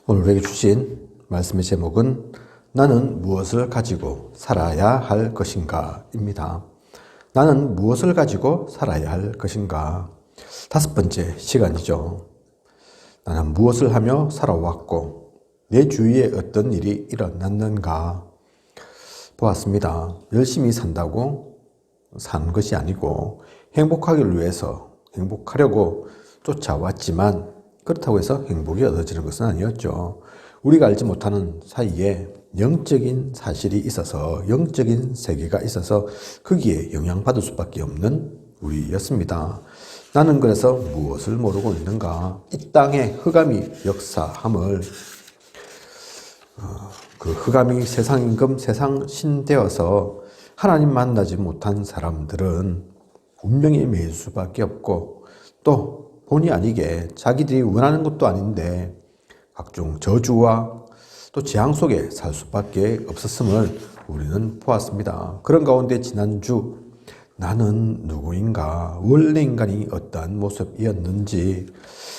오늘 우리에게 주신 말씀의 제목은 나는 무엇을 가지고 살아야 할 것인가 입니다. 나는 무엇을 가지고 살아야 할 것인가. 5번째 시간이죠. 나는 무엇을 하며 살아왔고 내 주위에 어떤 일이 일어났는가 보았습니다. 열심히 산다고 사는 것이 아니고 행복하기를 위해서 행복하려고 쫓아왔지만 그렇다고 해서 행복이 얻어지는 것은 아니었죠. 우리가 알지 못하는 사이에 영적인 사실이 있어서, 영적인 세계가 있어서 거기에 영향받을 수밖에 없는 우리였습니다. 나는 그래서 무엇을 모르고 있는가? 이 땅에 흑암이 역사함을, 그 흑암이 세상 임금, 세상 신 되어서 하나님 만나지 못한 사람들은 운명에 매일 수밖에 없고, 또 본의 아니게 자기들이 원하는 것도 아닌데 각종 저주와 또 재앙 속에 살 수밖에 없었음을 우리는 보았습니다. 그런 가운데 지난주 나는 누구인가, 원래 인간이 어떠한 모습이었는지,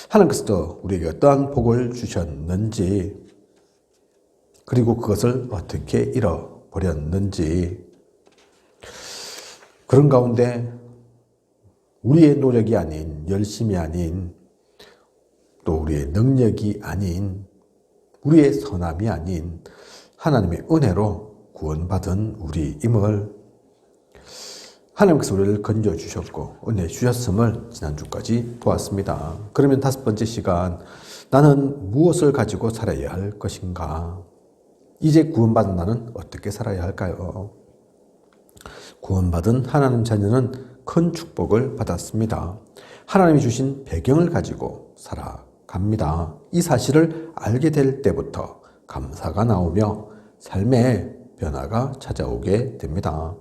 하나님께서도 우리에게 어떠한 복을 주셨는지, 그리고 그것을 어떻게 잃어버렸는지, 그런 가운데 우리의 노력이 아닌, 열심이 아닌, 또 우리의 능력이 아닌, 우리의 선함이 아닌 하나님의 은혜로 구원받은 우리임을 하나님께서 우리를 건져주셨고 은혜 주셨음을 지난주까지 보았습니다. 그러면 5번째 시간, 나는 무엇을 가지고 살아야 할 것인가? 이제 구원받은 나는 어떻게 살아야 할까요? 구원받은 하나님 자녀는 큰 축복을 받았습니다. 하나님이 주신 배경을 가지고 살아갑니다. 이 사실을 알게 될 때부터 감사가 나오며 삶의 변화가 찾아오게 됩니다.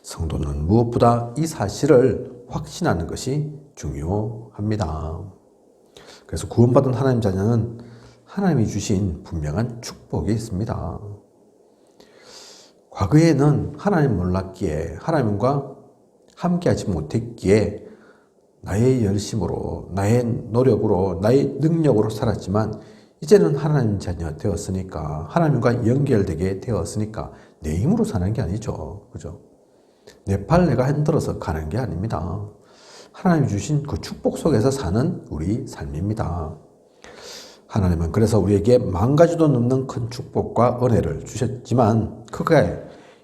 성도는 무엇보다 이 사실을 확신하는 것이 중요합니다. 그래서 구원받은 하나님 자녀는 하나님이 주신 분명한 축복이 있습니다. 과거에는 하나님 몰랐기에, 하나님과 함께하지 못했기에 나의 열심으로, 나의 노력으로, 나의 능력으로 살았지만 이제는 하나님 자녀 되었으니까, 하나님과 연결되게 되었으니까 내 힘으로 사는 게 아니죠. 그죠? 내 팔 내가 흔들어서 가는 게 아닙니다. 하나님이 주신 그 축복 속에서 사는 우리 삶입니다. 하나님은 그래서 우리에게 10,000가지도 넘는 큰 축복과 은혜를 주셨지만 그게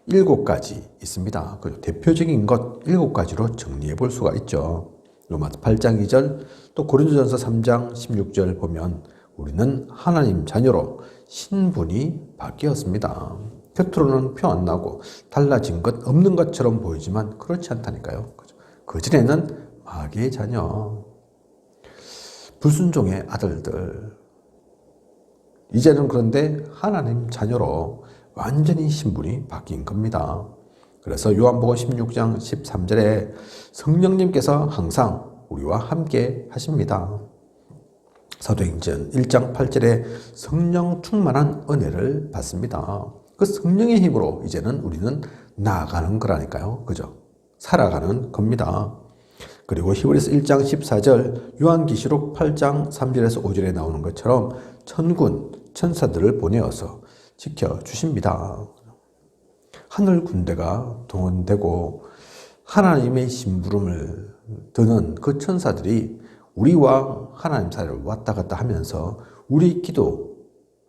7가지 있습니다. 그 대표적인 것 7가지로 정리해 볼 수가 있죠. 로마서 8장 2절, 또 고린도전서 3장 16절 보면 우리는 하나님 자녀로 신분이 바뀌었습니다. 겉으로는 표 안 나고 달라진 것 없는 것처럼 보이지만 그렇지 않다니까요. 그전에는 마귀의 자녀, 불순종의 아들들, 이제는 그런데 하나님 자녀로 완전히 신분이 바뀐 겁니다. 그래서 요한복음 16장 13절에 성령님께서 항상 우리와 함께 하십니다. 사도행전 1장 8절에 성령 충만한 은혜를 받습니다. 그 성령의 힘으로 이제는 우리는 나아가는 거라니까요. 그죠? 살아가는 겁니다. 그리고 히브리서 1장 14절, 요한계시록 8장 3절에서 5절에 나오는 것처럼 천군, 천사들을 보내어서 지켜주십니다. 하늘 군대가 동원되고 하나님의 심부름을 드는 그 천사들이 우리와 하나님 사이를 왔다 갔다 하면서 우리 기도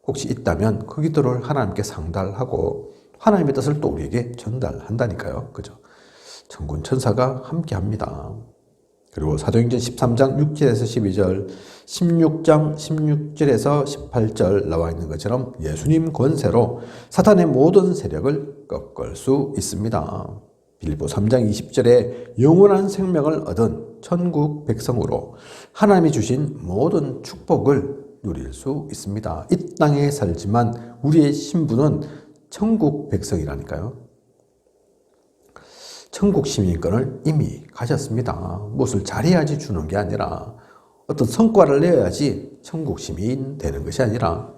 혹시 있다면 그 기도를 하나님께 상달하고 하나님의 뜻을 또 우리에게 전달한다니까요. 그죠? 천군 천사가 함께 합니다. 그리고 사도행전 13장 6절에서 12절, 16장 16절에서 18절 나와 있는 것처럼 예수님 권세로 사탄의 모든 세력을 꺾을 수 있습니다. 빌립보 3장 20절에 영원한 생명을 얻은 천국 백성으로 하나님이 주신 모든 축복을 누릴 수 있습니다. 이 땅에 살지만 우리의 신분은 천국 백성이라니까요. 천국 시민권을 이미 가졌습니다. 무엇을 잘해야지 주는 게 아니라, 어떤 성과를 내야지 천국 시민 되는 것이 아니라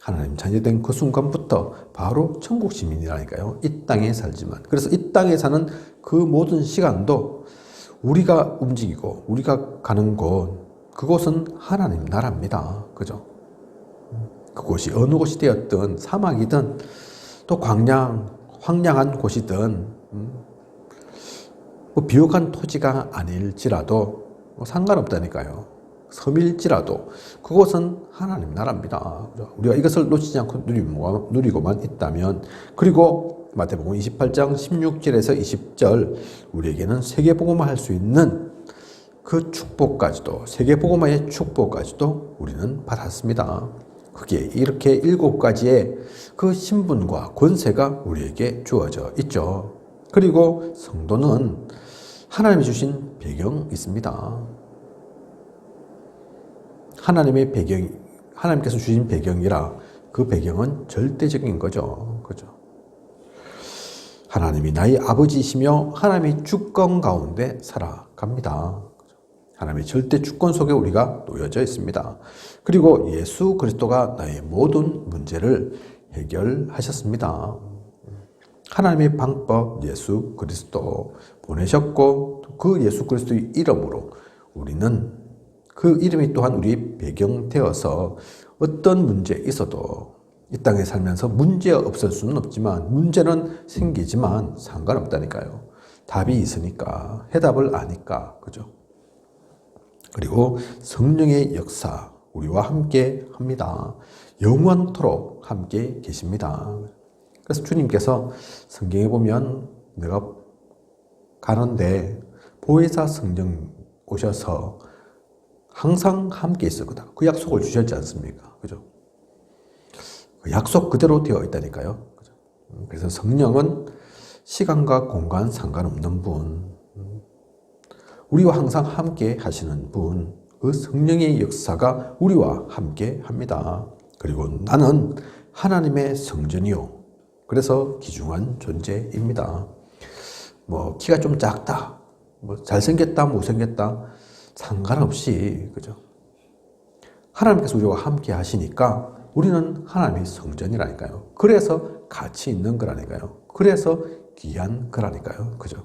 하나님 자녀된 그 순간부터 바로 천국 시민이라니까요. 이 땅에 살지만. 그래서 이 땅에 사는 그 모든 시간도 우리가 움직이고 우리가 가는 곳, 그곳은 하나님 나라입니다. 그죠? 그곳이 어느 곳이 되었든 사막이든 또 황량한 곳이든 뭐 비옥한 토지가 아닐지라도 뭐 상관없다니까요. 섬일지라도 그곳은 하나님 나라입니다. 우리가 이것을 놓치지 않고 누리고만 있다면, 그리고 마태복음 28장 16절에서 20절 우리에게는 세계복음화 할 수 있는 그 축복까지도, 세계복음화의 축복까지도 우리는 받았습니다. 그게 이렇게 7가지의 그 신분과 권세가 우리에게 주어져 있죠. 그리고 성도는 하나님이 주신 배경이 있습니다. 하나님께서 주신 배경이라 그 배경은 절대적인 거죠. 그죠? 하나님이 나의 아버지이시며 하나님이 주권 가운데 살아갑니다. 하나님의 절대 주권 속에 우리가 놓여져 있습니다. 그리고 예수 그리스도가 나의 모든 문제를 해결하셨습니다. 하나님의 방법 예수 그리스도 보내셨고, 그 예수 그리스도의 이름으로 우리는 그 이름이 또한 우리 배경 되어서 어떤 문제 있어도 이 땅에 살면서 문제 없을 수는 없지만, 문제는 생기지만 상관없다니까요. 답이 있으니까, 해답을 아니까. 그죠? 그리고 성령의 역사 우리와 함께 합니다. 영원토록 함께 계십니다. 그래서 주님께서 성경에 보면 내가 가는데 보혜사 성령 오셔서 항상 함께 있을 거다, 그 약속을 주셨지 않습니까? 그죠? 그 약속 그대로 되어 있다니까요. 그죠? 그래서 성령은 시간과 공간 상관없는 분, 우리와 항상 함께 하시는 분, 그 성령의 역사가 우리와 함께 합니다. 그리고 나는 하나님의 성전이요, 그래서 귀중한 존재입니다. 뭐 키가 좀 작다, 뭐 잘생겼다, 못생겼다 상관없이, 그죠? 하나님께서 우리와 함께 하시니까 우리는 하나님의 성전이라니까요. 그래서 가치 있는 거라니까요. 그래서 귀한 거라니까요. 그죠?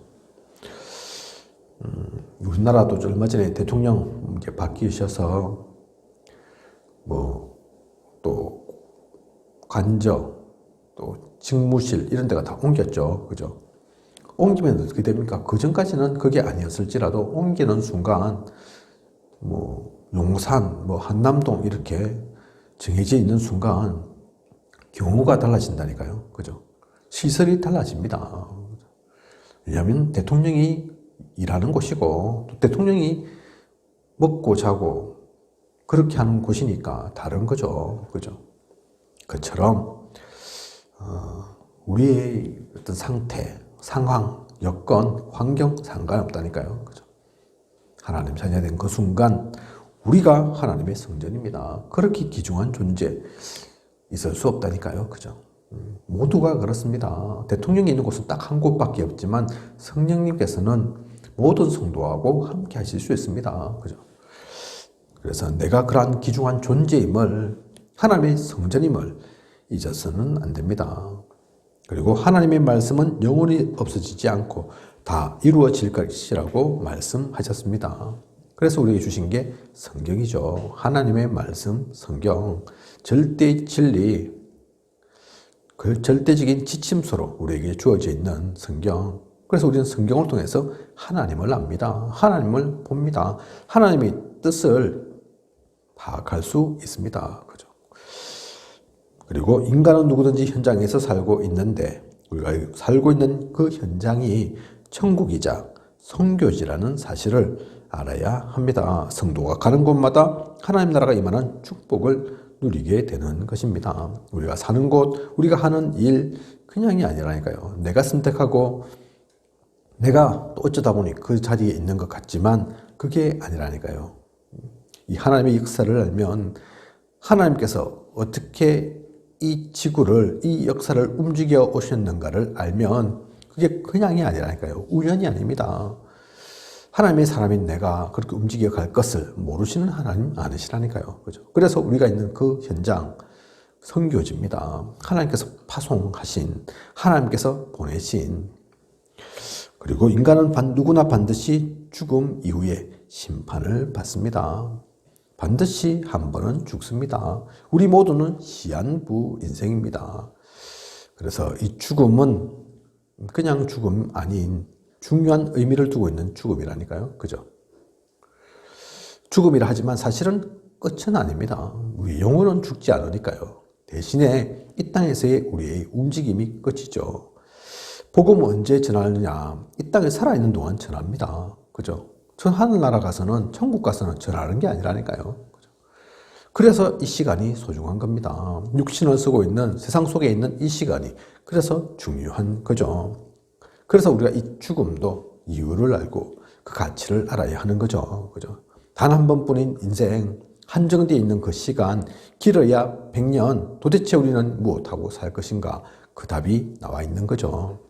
우리나라도 얼마 전에 대통령 이제 바뀌셔서 뭐 또 관저 또 직무실 이런 데가 다 옮겼죠. 그죠? 옮기면 어떻게 됩니까? 그 전까지는 그게 아니었을지라도 옮기는 순간 뭐 용산, 뭐 한남동 이렇게 정해져 있는 순간 경우가 달라진다니까요. 그죠? 시설이 달라집니다. 왜냐하면 대통령이 일하는 곳이고 또 대통령이 먹고 자고 그렇게 하는 곳이니까 다른 거죠. 그죠? 그처럼 우리의 어떤 상태, 상황, 여건, 환경 상관없다니까요. 그죠? 하나님 자녀된 그 순간 우리가 하나님의 성전입니다. 그렇게 귀중한 존재 있을 수 없다니까요. 그죠? 모두가 그렇습니다. 대통령이 있는 곳은 딱 한 곳밖에 없지만 성령님께서는 모든 성도하고 함께 하실 수 있습니다. 그죠? 그래서 내가 그러한 귀중한 존재임을, 하나님의 성전임을 잊어서는 안 됩니다. 그리고 하나님의 말씀은 영원히 없어지지 않고 다 이루어질 것이라고 말씀하셨습니다. 그래서 우리에게 주신 게 성경이죠. 하나님의 말씀, 성경, 절대 진리, 그 절대적인 지침서로 우리에게 주어져 있는 성경. 그래서 우리는 성경을 통해서 하나님을 압니다. 하나님을 봅니다. 하나님의 뜻을 파악할 수 있습니다. 그죠? 그리고 인간은 누구든지 현장에서 살고 있는데 우리가 살고 있는 그 현장이 천국이자 성교지라는 사실을 알아야 합니다. 성도가 가는 곳마다 하나님 나라가 임하는 축복을 누리게 되는 것입니다. 우리가 사는 곳, 우리가 하는 일 그냥이 아니라니까요. 내가 선택하고 내가 또 어쩌다 보니 그 자리에 있는 것 같지만 그게 아니라니까요. 이 하나님의 역사를 알면 하나님께서 어떻게 이 지구를, 이 역사를 움직여 오셨는가를 알면 그게 그냥이 아니라니까요. 우연이 아닙니다. 하나님의 사람인 내가 그렇게 움직여 갈 것을 모르시는 하나님 아니시라니까요. 그죠? 그래서 우리가 있는 그 현장, 선교지입니다. 하나님께서 파송하신, 하나님께서 보내신, 그리고 인간은 누구나 반드시 죽음 이후에 심판을 받습니다. 반드시 한 번은 죽습니다. 우리 모두는 시한부 인생입니다. 그래서 이 죽음은 그냥 죽음 아닌 중요한 의미를 두고 있는 죽음이라니까요. 그죠? 죽음이라 하지만 사실은 끝은 아닙니다. 우리 영혼은 죽지 않으니까요. 대신에 이 땅에서의 우리의 움직임이 끝이죠. 복음은 언제 전하느냐? 이 땅에 살아있는 동안 전합니다. 그죠? 전 하늘나라 가서는, 천국 가서는 전하는 게 아니라니까요. 그죠? 그래서 이 시간이 소중한 겁니다. 육신을 쓰고 있는 세상 속에 있는 이 시간이 그래서 중요한 거죠. 그래서 우리가 이 죽음도 이유를 알고 그 가치를 알아야 하는 거죠. 그죠? 단 한 번뿐인 인생, 한정되어 있는 그 시간, 길어야 100년, 도대체 우리는 무엇하고 살 것인가? 그 답이 나와 있는 거죠.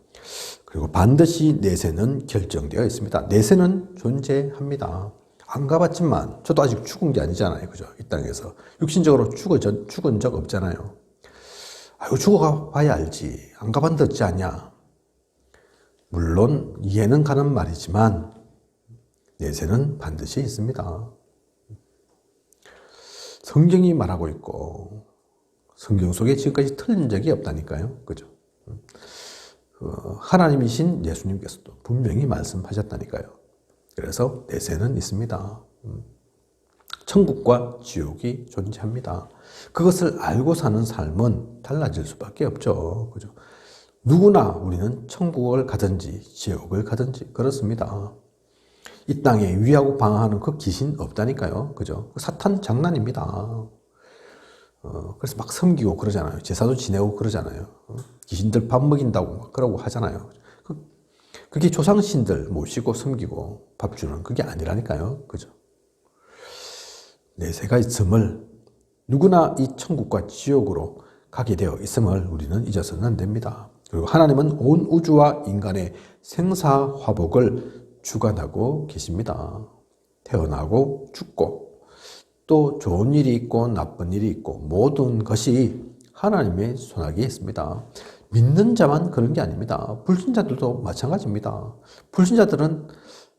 그리고 반드시 내세는 결정되어 있습니다. 내세는 존재합니다. 안 가봤지만 저도 아직 죽은 게 아니잖아요. 그죠? 이 땅에서. 육신적으로 죽은 적 없잖아요. 아이고, 죽어봐야 알지. 안 가봤는데 어찌 아냐. 물론 이해는 가는 말이지만 내세는 반드시 있습니다. 성경이 말하고 있고 성경 속에 지금까지 틀린 적이 없다니까요. 그죠? 하나님이신 예수님께서도 분명히 말씀하셨다니까요. 그래서 내세는 있습니다. 천국과 지옥이 존재합니다. 그것을 알고 사는 삶은 달라질 수밖에 없죠. 그죠? 누구나 우리는 천국을 가든지 지옥을 가든지 그렇습니다. 이 땅에 위하고 방하는 그 귀신 없다니까요. 그죠? 사탄 장난입니다. 그래서 막 섬기고 그러잖아요. 제사도 지내고 그러잖아요. 귀신들 밥 먹인다고 막 그러고 하잖아요. 그게 조상신들 모시고 섬기고 밥 주는 그게 아니라니까요. 그죠? 내세가 있음을, 누구나 이 천국과 지옥으로 가게 되어 있음을 우리는 잊어서는 안 됩니다. 그리고 하나님은 온 우주와 인간의 생사화복을 주관하고 계십니다. 태어나고 죽고 또 좋은 일이 있고 나쁜 일이 있고 모든 것이 하나님의 손아귀에 있습니다. 믿는 자만 그런 게 아닙니다. 불신자들도 마찬가지입니다. 불신자들은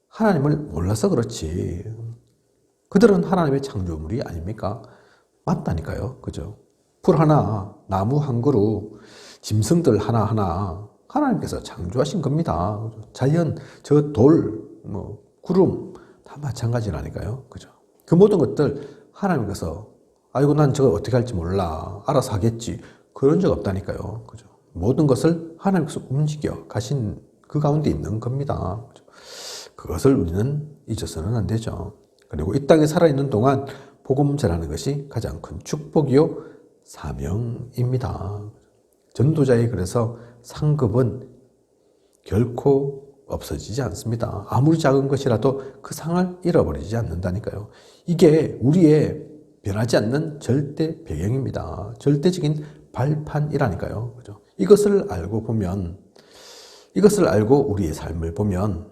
하나님을 몰라서 그렇지. 그들은 하나님의 창조물이 아닙니까? 맞다니까요. 그죠? 풀 하나, 나무 한 그루, 짐승들 하나하나 하나님께서 창조하신 겁니다. 자연, 저 돌, 구름 다 마찬가지라니까요. 그죠? 그 모든 것들 하나님께서 아이고 난 저거 어떻게 할지 몰라. 알아서 하겠지. 그런 적 없다니까요. 그죠? 모든 것을 하나님께서 움직여 가신 그 가운데 있는 겁니다. 그죠? 그것을 우리는 잊어서는 안 되죠. 그리고 이 땅에 살아있는 동안 복음 전하는 것이 가장 큰 축복이요 사명입니다. 전도자의 그래서 상급은 결코 없어지지 않습니다. 아무리 작은 것이라도 그 상을 잃어버리지 않는다니까요. 이게 우리의 변하지 않는 절대 배경입니다. 절대적인 발판이라니까요. 그죠? 이것을 알고 보면, 이것을 알고 우리의 삶을 보면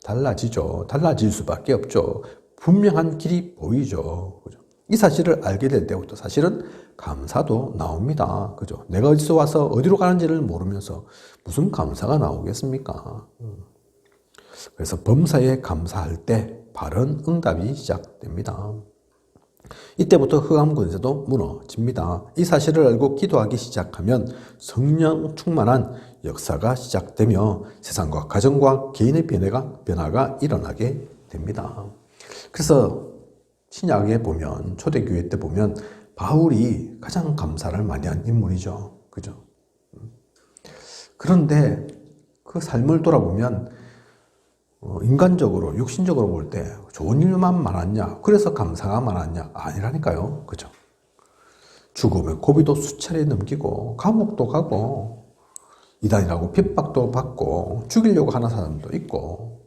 달라지죠. 달라질 수밖에 없죠. 분명한 길이 보이죠. 그죠? 이 사실을 알게 될 때부터 사실은 감사도 나옵니다. 그죠? 내가 어디서 와서 어디로 가는지를 모르면서 무슨 감사가 나오겠습니까? 그래서 범사에 감사할 때 바른 응답이 시작됩니다. 이때부터 흑암 권세도 무너집니다. 이 사실을 알고 기도하기 시작하면 성령 충만한 역사가 시작되며 세상과 가정과 개인의 변화가 일어나게 됩니다. 그래서 신약에 보면, 초대교회 때 보면 바울이 가장 감사를 많이 한 인물이죠. 그죠? 그런데 그 삶을 돌아보면 인간적으로, 육신적으로 볼 때 좋은 일만 많았냐? 그래서 감사가 많았냐? 아니라니까요. 그죠? 죽음의 고비도 수차례 넘기고 감옥도 가고 이단이라고 핍박도 받고 죽이려고 하는 사람도 있고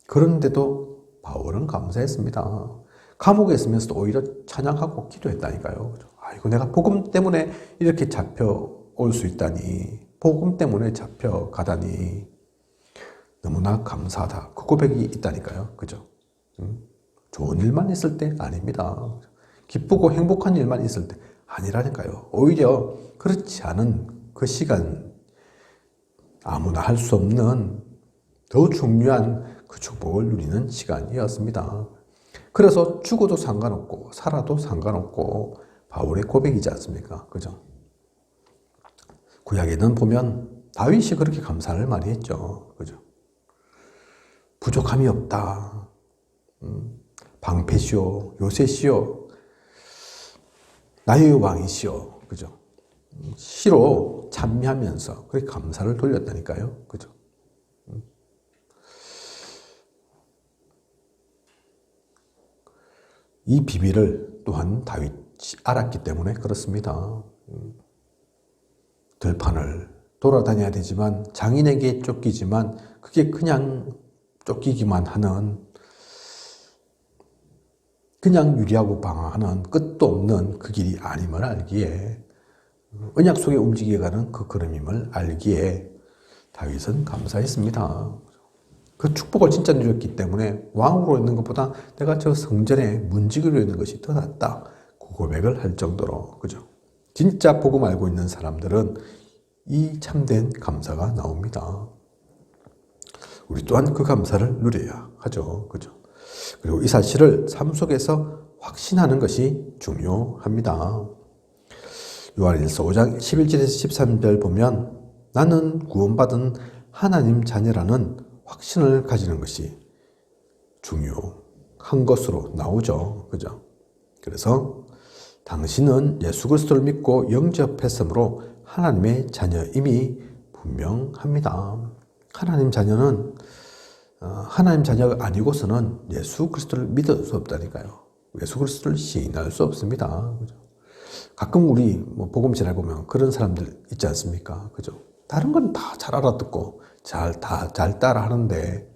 그런데도 바울은 감사했습니다. 감옥에 있으면서도 오히려 찬양하고 기도했다니까요. 아이고 내가 복음 때문에 이렇게 잡혀올 수 있다니, 복음 때문에 잡혀가다니 너무나 감사하다. 그 고백이 있다니까요. 그죠? 좋은 일만 있을 때 아닙니다. 기쁘고 행복한 일만 있을 때 아니라니까요. 오히려 그렇지 않은 그 시간, 아무나 할 수 없는 더 중요한 그 축복을 누리는 시간이었습니다. 그래서 죽어도 상관없고 살아도 상관없고 바울의 고백이지 않습니까? 그죠? 구약에는 보면 다윗이 그렇게 감사를 많이 했죠. 그죠? 부족함이 없다. 방패시오, 요새시오, 나의 왕이시오. 그죠? 시로 찬미하면서 그렇게 감사를 돌렸다니까요. 그죠? 이 비밀을 또한 다윗이 알았기 때문에 그렇습니다. 들판을 돌아다녀야 되지만 장인에게 쫓기지만 그게 그냥 쫓기기만 하는 그냥 유리하고 방황하는 끝도 없는 그 길이 아님을 알기에 언약 속에 움직여가는 그 걸음임을 알기에 다윗은 감사했습니다. 그 축복을 진짜 누렸기 때문에 왕으로 있는 것보다 내가 저 성전에 문지기로 있는 것이 더 낫다. 그 고백을 할 정도로 그죠? 진짜 복음 알고 있는 사람들은 이 참된 감사가 나옵니다. 우리 또한 그 감사를 누려야 하죠. 그죠? 그리고 이 사실을 삶 속에서 확신하는 것이 중요합니다. 요한일서 5장 11절에서 13절 보면 나는 구원받은 하나님 자녀라는 확신을 가지는 것이 중요한 것으로 나오죠. 그죠? 그래서 당신은 예수 그리스도를 믿고 영접했으므로 하나님의 자녀임이 분명합니다. 하나님 자녀는 하나님 자녀가 아니고서는 예수 그리스도를 믿을 수 없다니까요. 예수 그리스도를 시인할 수 없습니다. 그죠? 가끔 우리 복음 전해 보면 그런 사람들 있지 않습니까? 그죠? 다른 건 다 잘 알아듣고 잘 따라 하는데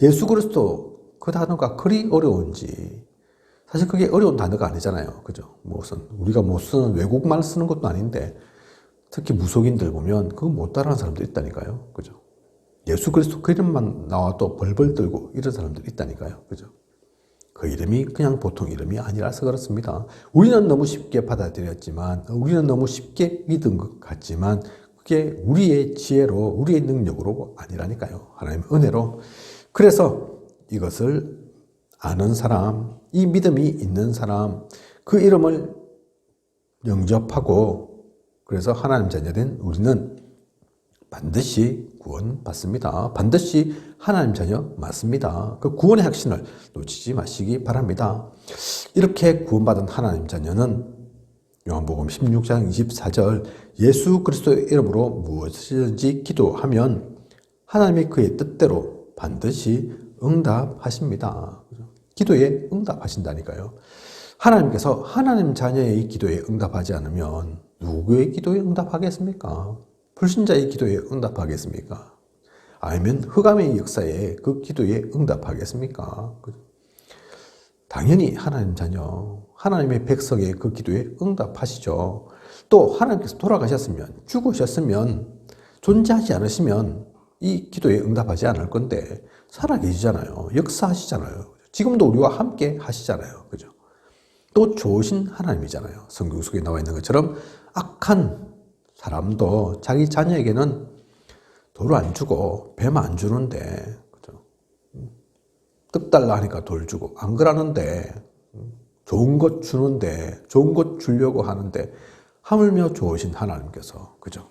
예수 그리스도 그 단어가 그리 어려운지 사실 그게 어려운 단어가 아니잖아요. 그죠? 우리가 못 쓰는 외국말 쓰는 것도 아닌데 특히 무속인들 보면 그거 못 따라하는 사람들 있다니까요. 그죠? 예수 그리스도 그 이름만 나와도 벌벌 떨고 이런 사람들 있다니까요. 그죠? 그 이름이 그냥 보통 이름이 아니라서 그렇습니다. 우리는 너무 쉽게 받아들였지만, 우리는 너무 쉽게 믿은 것 같지만, 그게 우리의 지혜로, 우리의 능력으로 아니라니까요. 하나님의 은혜로. 그래서 이것을 아는 사람, 이 믿음이 있는 사람, 그 이름을 영접하고, 그래서 하나님 자녀된 우리는 반드시 구원받습니다. 반드시 하나님 자녀 맞습니다. 그 구원의 확신을 놓치지 마시기 바랍니다. 이렇게 구원받은 하나님 자녀는 요한복음 16장 24절 예수 그리스도의 이름으로 무엇이든지 기도하면 하나님이 그의 뜻대로 반드시 응답하십니다. 기도에 응답하신다니까요. 하나님께서 하나님 자녀의 기도에 응답하지 않으면 누구의 기도에 응답하겠습니까? 불신자의 기도에 응답하겠습니까? 아니면 흑암의 역사에 그 기도에 응답하겠습니까? 당연히 하나님 자녀, 하나님의 백성의 그 기도에 응답하시죠. 또 하나님께서 돌아가셨으면, 죽으셨으면, 존재하지 않으시면 이 기도에 응답하지 않을 건데 살아계시잖아요. 역사하시잖아요. 지금도 우리와 함께 하시잖아요. 그죠? 또 좋으신 하나님이잖아요. 성경 속에 나와 있는 것처럼 악한 사람도 자기 자녀에게는 돌 안 주고 뱀 안 주는데, 그죠? 떡 달라 하니까 돌 주고 안 그러는데, 좋은 것 주는데, 좋은 것 주려고 하는데 하물며 좋으신 하나님께서, 그죠?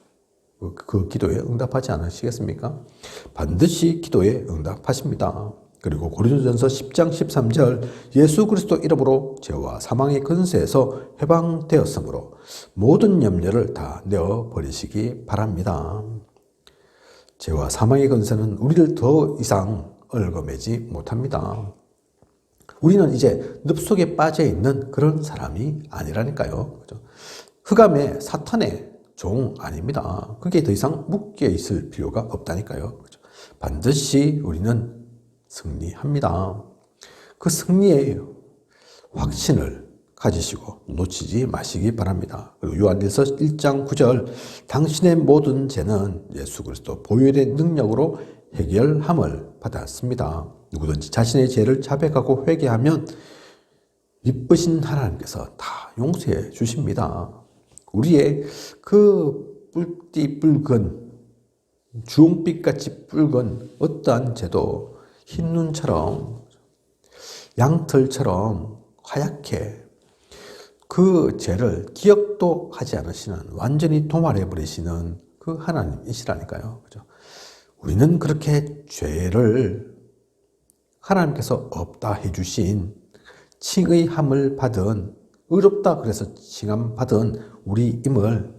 그 기도에 응답하지 않으시겠습니까? 반드시 기도에 응답하십니다. 그리고 고린도전서 10장 13절 예수 그리스도 이름으로 죄와 사망의 근세에서 해방되었으므로 모든 염려를 다 내어버리시기 바랍니다. 죄와 사망의 근세는 우리를 더 이상 얽어매지 못합니다. 우리는 이제 늪속에 빠져있는 그런 사람이 아니라니까요. 그죠? 흑암의 사탄의 종 아닙니다. 그게 더 이상 묶여있을 필요가 없다니까요. 그죠? 반드시 우리는 승리합니다. 그 승리의 확신을 가지시고 놓치지 마시기 바랍니다. 그리고 요한일서 1장 9절 당신의 모든 죄는 예수 그리스도 보혈의 능력으로 해결함을 받았습니다. 누구든지 자신의 죄를 자백하고 회개하면 이쁘신 하나님께서 다 용서해 주십니다. 우리의 그 붉은 주홍빛같이 붉은 어떠한 죄도 흰 눈처럼 양털처럼 하얗게 그 죄를 기억도 하지 않으시는, 완전히 도말해 버리시는 그 하나님이시라니까요. 그죠? 우리는 그렇게 죄를 하나님께서 없다 해주신 칭의 함을 받은, 의롭다 그래서 칭함 받은 우리임을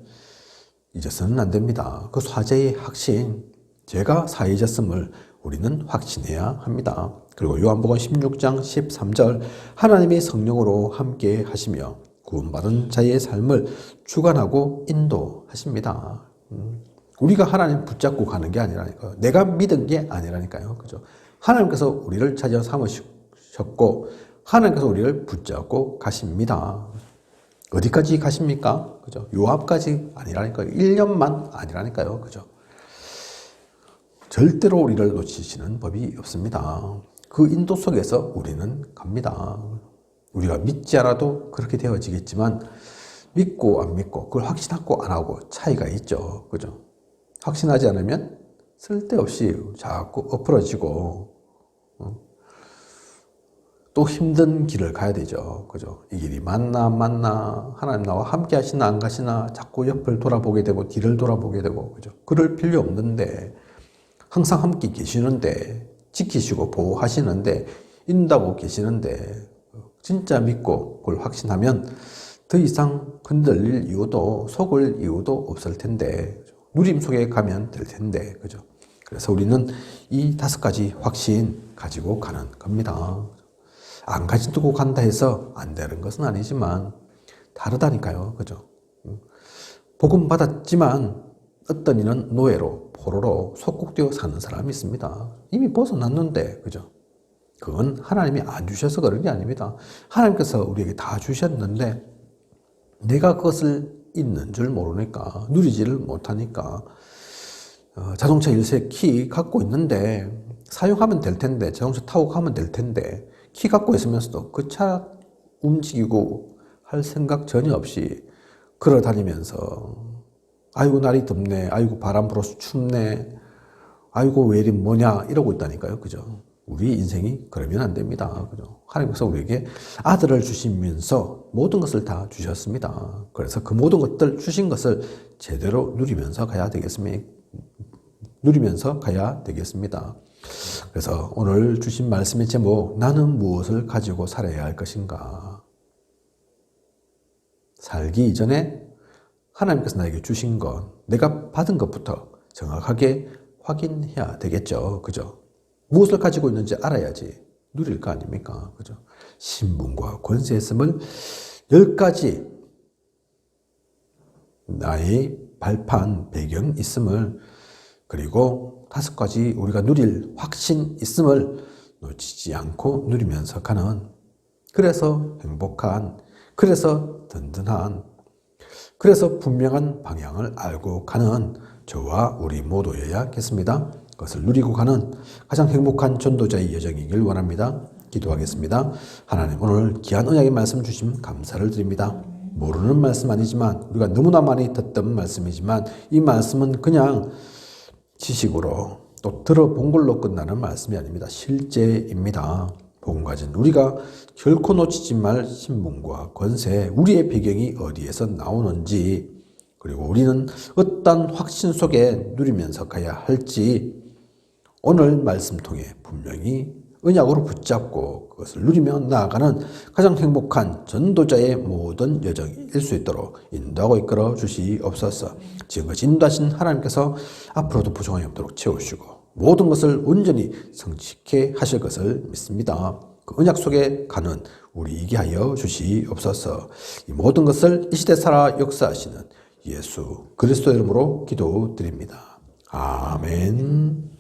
잊어서는 안 됩니다. 그 사죄의 확신, 죄가 사해졌음을 우리는 확신해야 합니다. 그리고 요한복음 16장 13절, 하나님의 성령으로 함께 하시며 구원받은 자의 삶을 주관하고 인도하십니다. 우리가 하나님 붙잡고 가는 게 아니라니까요. 내가 믿은 게 아니라니까요. 그죠? 하나님께서 우리를 찾아 삼으셨고, 하나님께서 우리를 붙잡고 가십니다. 어디까지 가십니까? 그죠? 요 앞까지 아니라니까요. 1년만 아니라니까요. 그죠? 절대로 우리를 놓치시는 법이 없습니다. 그 인도 속에서 우리는 갑니다. 우리가 믿지 않아도 그렇게 되어지겠지만, 믿고 안 믿고, 그걸 확신하고 안 하고 차이가 있죠. 그죠? 확신하지 않으면 쓸데없이 자꾸 엎어지고, 또 힘든 길을 가야 되죠. 그죠? 이 길이 맞나 안 맞나, 하나님 나와 함께 하시나 안 가시나, 자꾸 옆을 돌아보게 되고, 뒤를 돌아보게 되고, 그죠? 그럴 필요 없는데, 항상 함께 계시는데, 지키시고 보호하시는데, 인다고 계시는데, 진짜 믿고 그걸 확신하면 더 이상 흔들릴 이유도, 속을 이유도 없을 텐데, 누림 속에 가면 될 텐데, 그죠? 그래서 우리는 이 5가지 확신 가지고 가는 겁니다. 안 가지고 간다 해서 안 되는 것은 아니지만 다르다니까요. 그죠? 복음 받았지만 어떤 이는 노예로, 포로로 속국되어 사는 사람이 있습니다. 이미 벗어났는데, 그죠? 그건 하나님이 안 주셔서 그런 게 아닙니다. 하나님께서 우리에게 다 주셨는데 내가 그것을 있는 줄 모르니까, 누리지를 못하니까, 자동차 일세 키 갖고 있는데 사용하면 될 텐데, 자동차 타고 가면 될 텐데, 키 갖고 있으면서도 그 차 움직이고 할 생각 전혀 없이 걸어 다니면서, 아이고 날이 덥네, 아이고 바람 불어서 춥네, 아이고 왜 이리 뭐냐 이러고 있다니까요. 그죠? 우리 인생이 그러면 안 됩니다. 그죠? 하나님께서 우리에게 아들을 주시면서 모든 것을 다 주셨습니다. 그래서 그 모든 것들 주신 것을 제대로 누리면서 가야 되겠습니다. 그래서 오늘 주신 말씀의 제목, 나는 무엇을 가지고 살아야 할 것인가? 살기 이전에 하나님께서 나에게 주신 것, 내가 받은 것부터 정확하게 확인해야 되겠죠. 그죠? 무엇을 가지고 있는지 알아야지 누릴 거 아닙니까? 그죠? 신분과 권세 있음을 10가지 나의 발판, 배경 있음을, 그리고 5가지 우리가 누릴 확신 있음을 놓치지 않고 누리면서 가는, 그래서 행복한, 그래서 든든한, 그래서 분명한 방향을 알고 가는 저와 우리 모두여야겠습니다. 그것을 누리고 가는 가장 행복한 전도자의 여정이길 원합니다. 기도하겠습니다. 하나님, 오늘 귀한 언약의 말씀 주심 감사를 드립니다. 모르는 말씀 아니지만, 우리가 너무나 많이 듣던 말씀이지만, 이 말씀은 그냥 지식으로 또 들어본 걸로 끝나는 말씀이 아닙니다. 실제입니다. 복음 가진 우리가 결코 놓치지 말 신분과 권세, 우리의 배경이 어디에서 나오는지, 그리고 우리는 어떤 확신 속에 누리면서 가야 할지 오늘 말씀 통해 분명히 언약으로 붙잡고 그것을 누리며 나아가는 가장 행복한 전도자의 모든 여정일 수 있도록 인도하고 이끌어 주시옵소서. 지금까지 인도하신 하나님께서 앞으로도 부족함이 없도록 채우시고 모든 것을 온전히 성취케 하실 것을 믿습니다. 그 언약 속에 가는 우리에게 하여 주시옵소서. 이 모든 것을 이 시대 살아 역사하시는 예수 그리스도 이름으로 기도드립니다. 아멘.